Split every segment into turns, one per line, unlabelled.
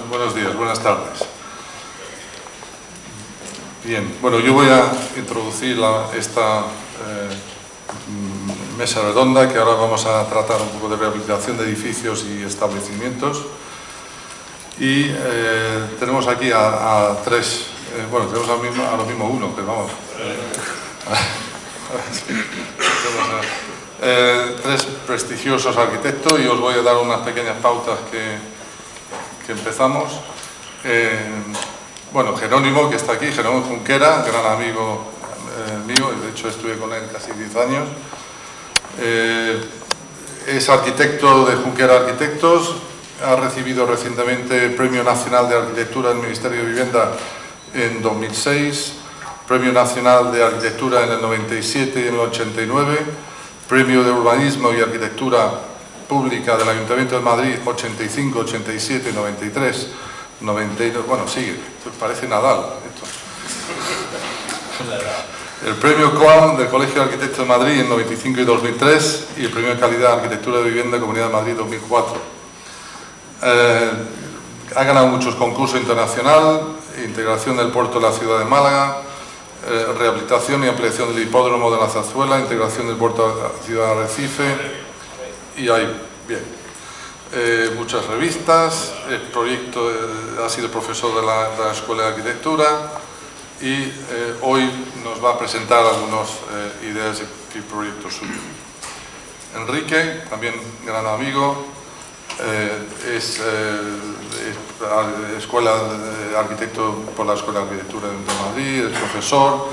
Buenos días, buenas tardes. Bien, bueno, yo voy a introducir esta mesa redonda, que ahora vamos a tratar un poco de rehabilitación de edificios y establecimientos. Y tenemos aquí a tres, bueno, tenemos a lo mismo uno, pero vamos. Tres prestigiosos arquitectos, y os voy a dar unas pequeñas pautas que empezamos. Bueno, Jerónimo, que está aquí, Jerónimo Junquera, gran amigo mío, de hecho estuve con él casi 10 años. Es arquitecto de Junquera Arquitectos, ha recibido recientemente el Premio Nacional de Arquitectura del Ministerio de Vivienda en 2006, Premio Nacional de Arquitectura en el 97 y en el 89, Premio de Urbanismo y Arquitectura Pública del Ayuntamiento de Madrid 85, 87, 93, 92, bueno, sigue, parece Nadal esto. El Premio COAM del Colegio de Arquitectos de Madrid en 95 y 2003 y el Premio de Calidad de Arquitectura de Vivienda de Comunidad de Madrid 2004. Ha ganado muchos concursos internacionales, integración del puerto de la ciudad de Málaga, rehabilitación y ampliación del hipódromo de la Zarzuela, integración del puerto de la ciudad de Arrecife, y ahí, bien. Muchas revistas, el proyecto ha sido profesor de la Escuela de Arquitectura y hoy nos va a presentar algunas ideas y proyectos suyos. Enrique, también gran amigo, es escuela de arquitecto por la Escuela de Arquitectura de Madrid, es profesor,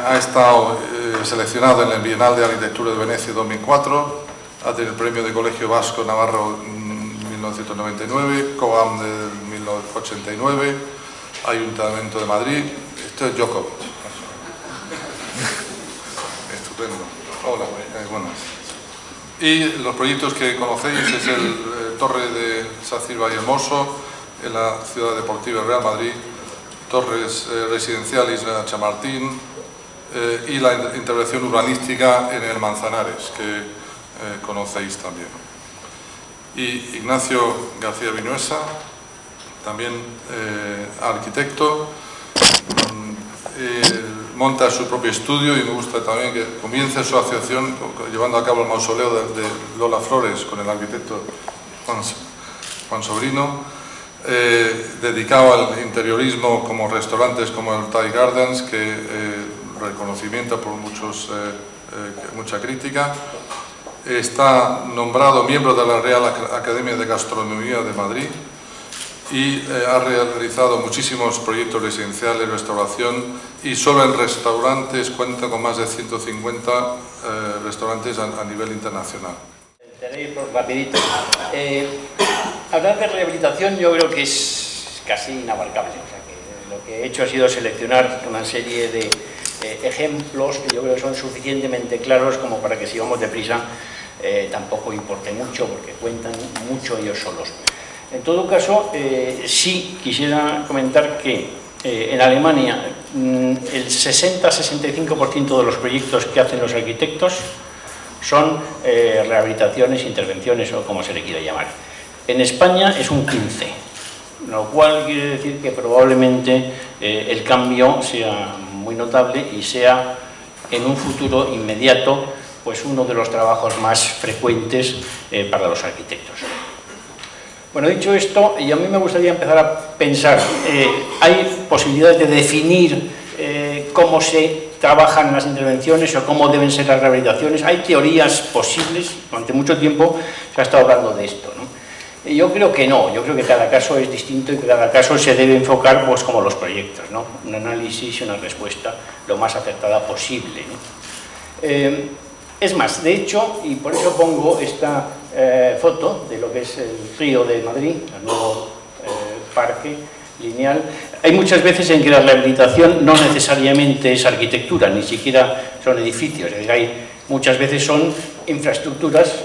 ha estado seleccionado en el Bienal de Arquitectura de Venecia 2004, ha tenido el Premio de Colegio Vasco Navarro en 1999, COAM de 1989, Ayuntamiento de Madrid. Esto es Djokovic. Estupendo. Hola, buenas. Y los proyectos que conocéis es el Torre de Sacir Vallehermoso en la Ciudad Deportiva Real Madrid, Torres Residenciales en Chamartín y la intervención urbanística en el Manzanares, que conocéis también. Y Ignacio García Vinuesa, también arquitecto, monta su propio estudio, y me gusta también que comience su asociación llevando a cabo el mausoleo de Lola Flores con el arquitecto Juan Sobrino, dedicado al interiorismo como restaurantes como el Thai Gardens, que reconocimiento por mucha crítica. Está nombrado miembro de la Real Academia de Gastronomía de Madrid y ha realizado muchísimos proyectos residenciales, restauración, y solo en restaurantes cuenta con más de 150 restaurantes a nivel internacional.
Tenéis rapidito. Hablar de rehabilitación yo creo que es casi inabarcable. O sea, que lo que he hecho ha sido seleccionar una serie de ejemplos que yo creo que son suficientemente claros como para que, si vamos deprisa, tampoco importe mucho, porque cuentan mucho ellos solos. En todo caso, sí quisiera comentar que en Alemania el 60-65% de los proyectos que hacen los arquitectos son rehabilitaciones, intervenciones o como se le quiera llamar. En España es un 15%, lo cual quiere decir que probablemente el cambio sea muy notable y sea en un futuro inmediato pues uno de los trabajos más frecuentes para los arquitectos. Bueno, dicho esto, y a mí me gustaría empezar a pensar, hay posibilidades de definir cómo se trabajan las intervenciones o cómo deben ser las rehabilitaciones. Hay teorías posibles, durante mucho tiempo se ha estado hablando de esto, ¿no? Yo creo que no, yo creo que cada caso es distinto y que cada caso se debe enfocar pues como los proyectos, ¿no? Un análisis y una respuesta lo más acertada posible, ¿no? Es más, de hecho, y por eso pongo esta foto de lo que es el río de Madrid, el nuevo parque lineal, hay muchas veces en que la rehabilitación no necesariamente es arquitectura, ni siquiera son edificios, es decir, hay muchas veces son infraestructuras,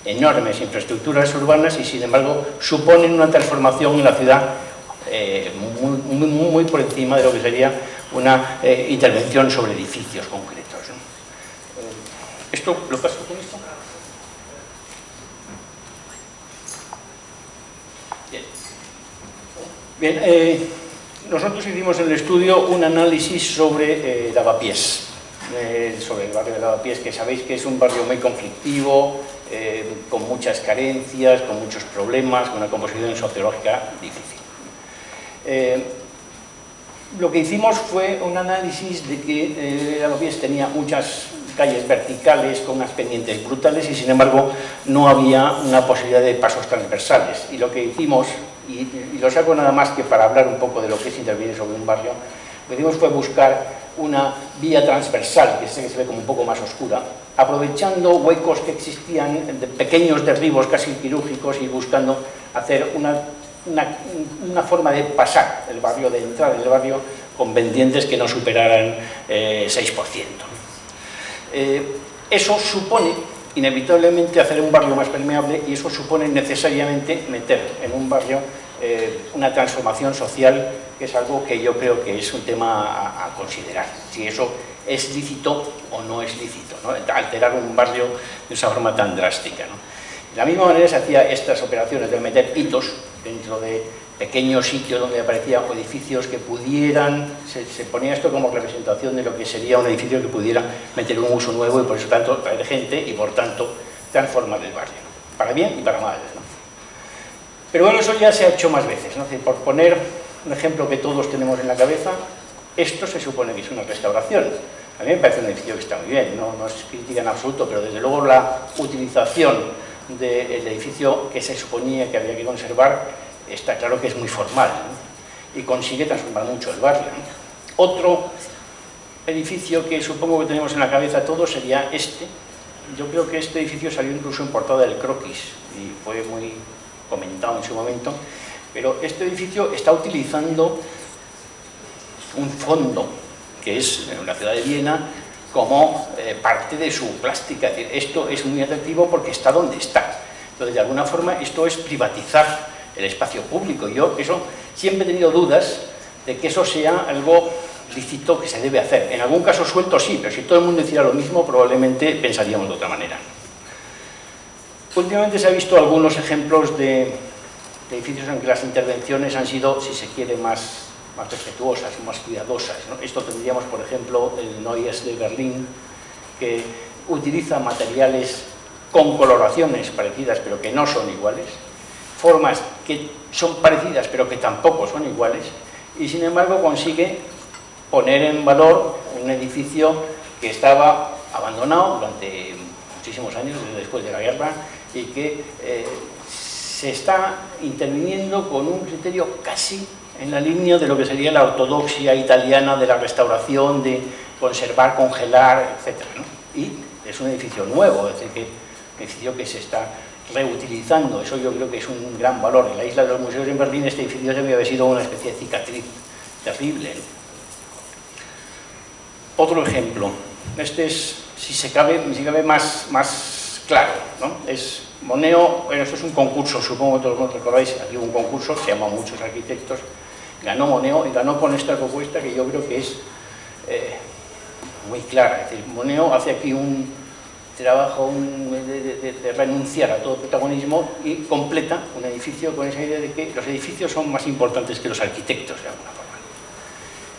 enormes infraestructuras urbanas, y sin embargo suponen una transformación en la ciudad muy por encima de lo que sería una intervención sobre edificios concretos, ¿no? ¿Esto lo paso con esto? Bien. Bien, nosotros hicimos en el estudio un análisis sobre Lavapiés, sobre el barrio de Lavapiés, que sabéis que es un barrio muy conflictivo, con muchas carencias, con muchos problemas, con una composición sociológica difícil. Lo que hicimos fue un análisis de que Lavapiés tenía muchas calles verticales con unas pendientes brutales y sin embargo no había una posibilidad de pasos transversales. Y lo que hicimos, y lo saco nada más que para hablar un poco de lo que es intervenir sobre un barrio, lo que hicimos fue buscar una vía transversal, que se ve como un poco más oscura, aprovechando huecos que existían, de pequeños derribos casi quirúrgicos, y buscando hacer una forma de pasar el barrio, de entrar en el barrio con pendientes que no superaran 6%. Eso supone inevitablemente hacer un barrio más permeable, y eso supone necesariamente meter en un barrio una transformación social, que es algo que yo creo que es un tema a considerar, si eso es lícito o no es lícito, ¿no? Alterar un barrio de esa forma tan drástica, ¿no? De la misma manera se hacía estas operaciones de meter hitos dentro de pequeños sitios donde aparecían edificios que pudieran, se ponía esto como representación de lo que sería un edificio que pudiera meter un uso nuevo y por eso tanto traer gente y por tanto transformar el barrio, ¿no? Para bien y para mal, ¿no? Pero bueno, eso ya se ha hecho más veces, ¿no? Es decir, por poner un ejemplo que todos tenemos en la cabeza, esto se supone que es una restauración. A mí me parece un edificio que está muy bien, no es crítica en absoluto, pero desde luego la utilización del edificio que se suponía que había que conservar está claro que es muy formal, ¿no? Y consigue transformar mucho el barrio, ¿no? Otro edificio que supongo que tenemos en la cabeza todos sería este. Yo creo que este edificio salió incluso en portada del Croquis y fue muy comentado en su momento, pero este edificio está utilizando un fondo que es en la ciudad de Viena como parte de su plástica. Es decir, esto es muy atractivo porque está donde está. Entonces, de alguna forma, esto es privatizar el espacio público. Yo eso siempre he tenido dudas de que eso sea algo lícito que se debe hacer. En algún caso suelto sí, pero si todo el mundo hiciera lo mismo, probablemente pensaríamos de otra manera. Últimamente se ha visto algunos ejemplos de edificios en que las intervenciones han sido, si se quiere, más respetuosas, más cuidadosas, ¿no? Esto tendríamos, por ejemplo, el Neues de Berlín, que utiliza materiales con coloraciones parecidas, pero que no son iguales, formas que son parecidas, pero que tampoco son iguales, y sin embargo consigue poner en valor un edificio que estaba abandonado durante muchísimos años, después de la guerra, y que se está interviniendo con un criterio casi en la línea de lo que sería la ortodoxia italiana de la restauración, de conservar, congelar, etc., ¿no? Y es un edificio nuevo, es decir, que un edificio que se está reutilizando. Eso yo creo que es un gran valor. En la isla de los museos en Berlín este edificio debe haber sido una especie de cicatriz terrible, ¿no? Otro ejemplo, este es, si se cabe más claro, ¿no? Es Moneo. Bueno, esto es un concurso, supongo que todos recordáis, aquí hubo un concurso, se llamó Muchos Arquitectos, ganó Moneo y ganó con esta propuesta que yo creo que es muy clara. Es decir, Moneo hace aquí un trabajo de renunciar a todo protagonismo y completa un edificio con esa idea de que los edificios son más importantes que los arquitectos, de alguna forma.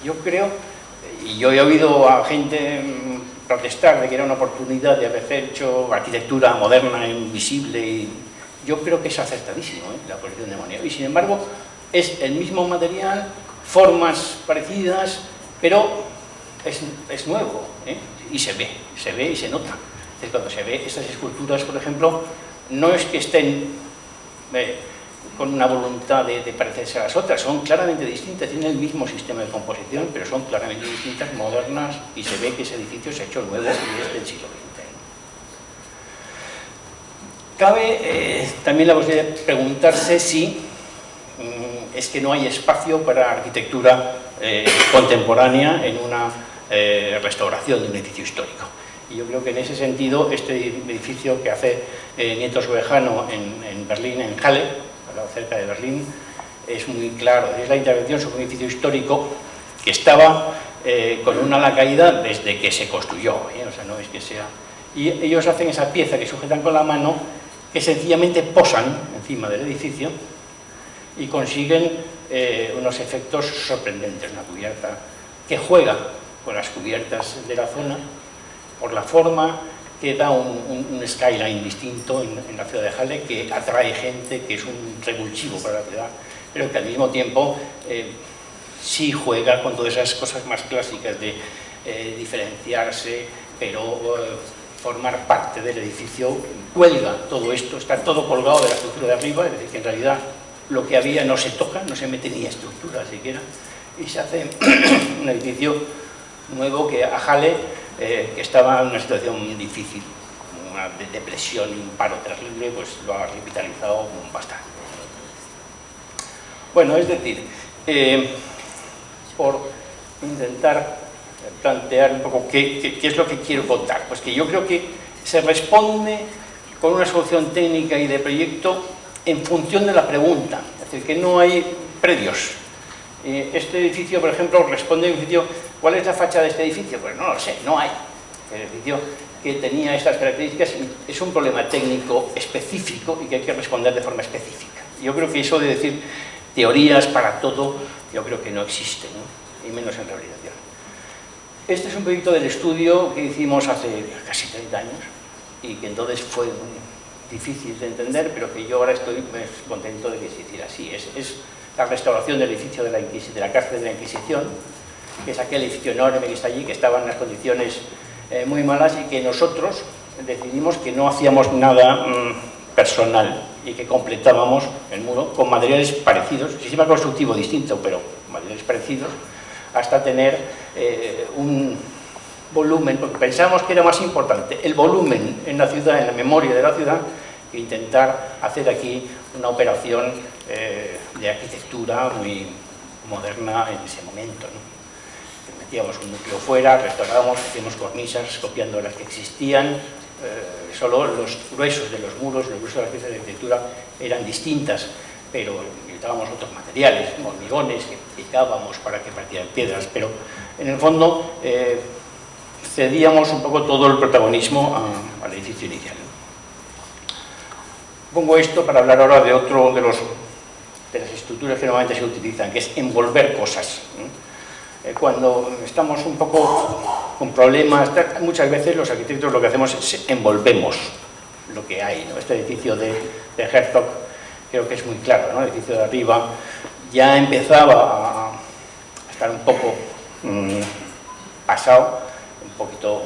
Yo creo, y yo he oído a gente protestar de que era una oportunidad de haber hecho arquitectura moderna, invisible, y yo creo que es acertadísimo, la posición de Moneo. Y sin embargo, es el mismo material, formas parecidas, pero es nuevo, y se ve y se nota. Es decir, cuando se ve estas esculturas, por ejemplo, no es que estén con una voluntad de parecerse a las otras, son claramente distintas, tienen el mismo sistema de composición, pero son claramente distintas, modernas, y se ve que ese edificio se ha hecho nuevo y es del siglo XX. Cabe también la posibilidad de preguntarse si es que no hay espacio para arquitectura contemporánea en una restauración de un edificio histórico. Y yo creo que en ese sentido este edificio que hace Nieto Subejano en Berlín, en Halle, cerca de Berlín, es muy claro. Es la intervención sobre un edificio histórico que estaba con una ala caída desde que se construyó, o sea, no es que sea... Y ellos hacen esa pieza que sujetan con la mano, que sencillamente posan encima del edificio y consiguen unos efectos sorprendentes, una cubierta que juega con las cubiertas de la zona, por la forma, que da un skyline distinto en la ciudad de Halle, que atrae gente, que es un revulsivo para la ciudad, pero que al mismo tiempo sí juega con todas esas cosas más clásicas de diferenciarse, pero formar parte del edificio. Cuelga todo esto, está todo colgado de la estructura de arriba, es decir, que en realidad lo que había no se toca, no se mete ni estructura siquiera, y se hace un edificio nuevo que a Halle, que estaba en una situación difícil, una depresión y un paro terrible, pues lo ha revitalizado bastante. Bueno, es decir, por intentar plantear un poco qué es lo que quiero contar, pues que yo creo que se responde con una solución técnica y de proyecto en función de la pregunta, es decir, que no hay predios. Este edificio, por ejemplo, responde al edificio, ¿cuál es la fachada de este edificio? Pues no lo sé, no hay. El edificio que tenía estas características es un problema técnico específico y que hay que responder de forma específica. Yo creo que eso de decir teorías para todo, yo creo que no existe, ¿no? Y menos en rehabilitación. Este es un proyecto del estudio que hicimos hace casi 30 años y que entonces fue muy difícil de entender, pero que yo ahora estoy contento de que se hiciera así. Es la restauración del edificio de la cárcel de la Inquisición, que es aquel edificio enorme que está allí, que estaba en unas condiciones muy malas y que nosotros decidimos que no hacíamos nada personal y que completábamos el muro con materiales parecidos, sistema constructivo distinto, pero materiales parecidos, hasta tener un volumen, porque pensamos que era más importante el volumen en la ciudad, en la memoria de la ciudad, que intentar hacer aquí una operación de arquitectura muy moderna en ese momento, ¿no? Metíamos un núcleo fuera, restaurábamos, hacíamos cornisas copiando las que existían, solo los gruesos de los muros, los gruesos de las piezas de arquitectura eran distintas, pero utilizábamos otros materiales, hormigones que picábamos para que partieran piedras, pero en el fondo cedíamos un poco todo el protagonismo al edificio inicial. Pongo esto para hablar ahora de otro de las estructuras que normalmente se utilizan, que es envolver cosas. Cuando estamos un poco con problemas, muchas veces los arquitectos lo que hacemos es envolvemos lo que hay, ¿no? Este edificio de Herzog creo que es muy claro, ¿no? El edificio de arriba ya empezaba a estar un poco pasado, un poquito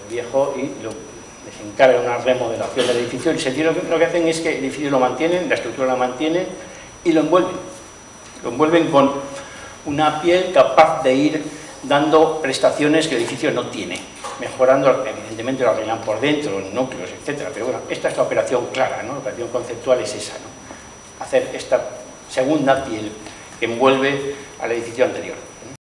viejo, y les encarga una remodelación del edificio. El sentido lo que hacen es que el edificio lo mantienen, la estructura la mantienen y lo envuelven con una piel capaz de ir dando prestaciones que el edificio no tiene, mejorando, evidentemente lo arreglan por dentro, núcleos, etcétera, pero bueno, esta es la operación clara, ¿no? La operación conceptual es esa, ¿no? Hacer esta segunda piel que envuelve al edificio anterior.